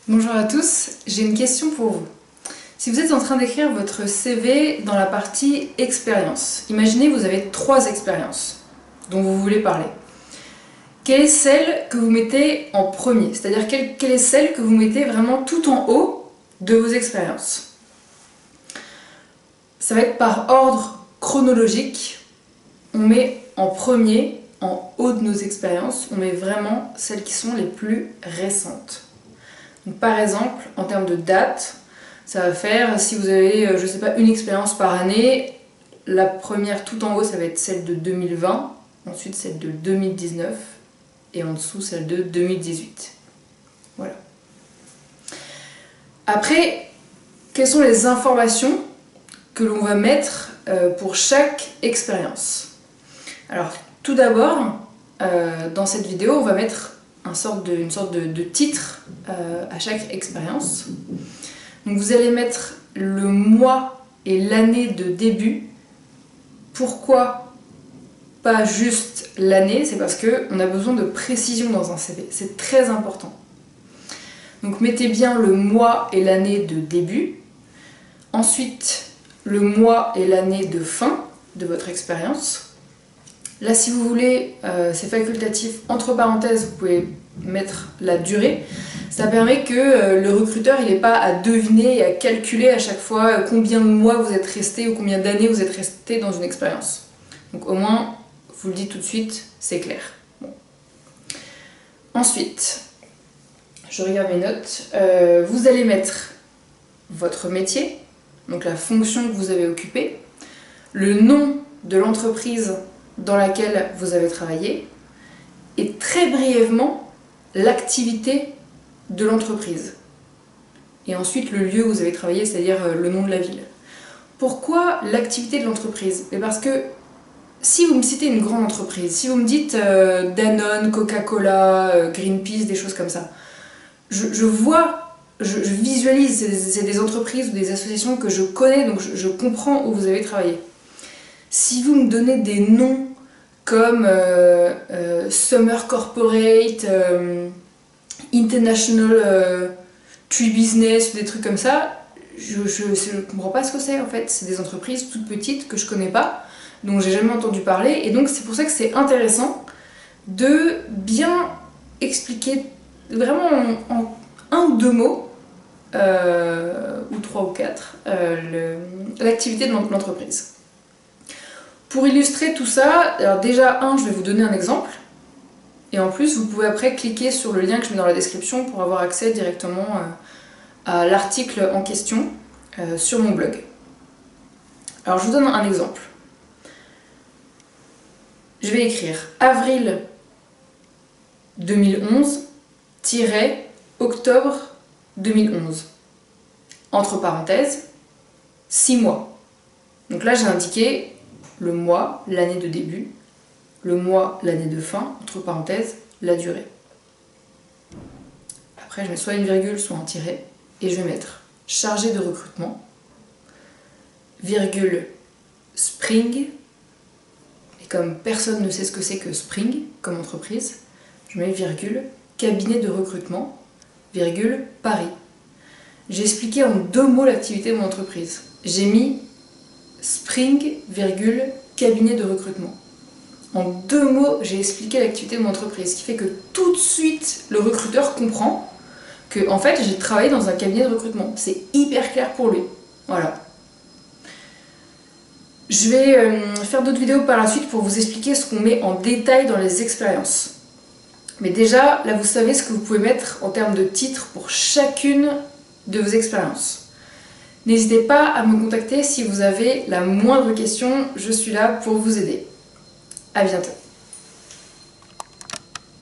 Bonjour à tous, j'ai une question pour vous. Si vous êtes en train d'écrire votre CV dans la partie expérience, imaginez que vous avez 3 expériences dont vous voulez parler. Quelle est celle que vous mettez en premier? C'est-à-dire quelle est celle que vous mettez vraiment tout en haut de vos expériences? Ça va être par ordre chronologique. On met en premier, en haut de nos expériences, on met vraiment celles qui sont les plus récentes. Donc, par exemple, en termes de date, ça va faire, si vous avez, je sais pas, une expérience par année, la première tout en haut, ça va être celle de 2020, ensuite celle de 2019, et en dessous celle de 2018. Voilà. Après, quelles sont les informations que l'on va mettre pour chaque expérience? Alors, tout d'abord, dans cette vidéo, on va mettre une sorte de titre à chaque expérience. Donc vous allez mettre le mois et l'année de début. Pourquoi pas juste l'année? C'est parce qu'on a besoin de précision dans un CV, c'est très important. Donc mettez bien le mois et l'année de début. Ensuite, le mois et l'année de fin de votre expérience. Là, si vous voulez, c'est facultatif, entre parenthèses, vous pouvez mettre la durée. Ça permet que le recruteur n'ait pas à deviner et à calculer à chaque fois combien de mois vous êtes resté ou combien d'années vous êtes resté dans une expérience. Donc au moins, je vous le dis tout de suite, c'est clair. Bon. Ensuite, je regarde mes notes. Vous allez mettre votre métier, donc la fonction que vous avez occupée, le nom de l'entreprise dans laquelle vous avez travaillé et très brièvement l'activité de l'entreprise. Et ensuite le lieu où vous avez travaillé, c'est-à-dire le nom de la ville. Pourquoi l'activité de l'entreprise? Parce que si vous me citez une grande entreprise, si vous me dites Danone, Coca-Cola, Greenpeace, des choses comme ça, je visualise, c'est des entreprises ou des associations que je connais, donc je comprends où vous avez travaillé. Si vous me donnez des noms comme Summer Corporate, International Tree Business, ou des trucs comme ça, je ne comprends pas ce que c'est en fait. C'est des entreprises toutes petites que je connais pas, dont j'ai jamais entendu parler, et donc c'est pour ça que c'est intéressant de bien expliquer vraiment en 1 ou 2 mots, ou 3 ou 4, l'activité de l'entreprise. Pour illustrer tout ça, alors déjà, je vais vous donner un exemple. Et en plus, vous pouvez après cliquer sur le lien que je mets dans la description pour avoir accès directement à l'article en question sur mon blog. Alors, je vous donne un exemple. Je vais écrire avril 2011-octobre 2011. Entre parenthèses, 6 mois. Donc là, j'ai indiqué le mois, l'année de début, le mois, l'année de fin, entre parenthèses, la durée. Après, je mets soit une virgule, soit un tiret, et je vais mettre chargé de recrutement, virgule, Spring, et comme personne ne sait ce que c'est que Spring, comme entreprise, je mets virgule, cabinet de recrutement, virgule, Paris. J'ai expliqué en 2 mots l'activité de mon entreprise. J'ai mis Spring, virgule, cabinet de recrutement. En 2 mots, j'ai expliqué l'activité de mon entreprise, ce qui fait que tout de suite, le recruteur comprend que, en fait, j'ai travaillé dans un cabinet de recrutement. C'est hyper clair pour lui. Voilà. Je vais faire d'autres vidéos par la suite pour vous expliquer ce qu'on met en détail dans les expériences. Mais déjà, là, vous savez ce que vous pouvez mettre en termes de titre pour chacune de vos expériences. N'hésitez pas à me contacter si vous avez la moindre question, je suis là pour vous aider. À bientôt.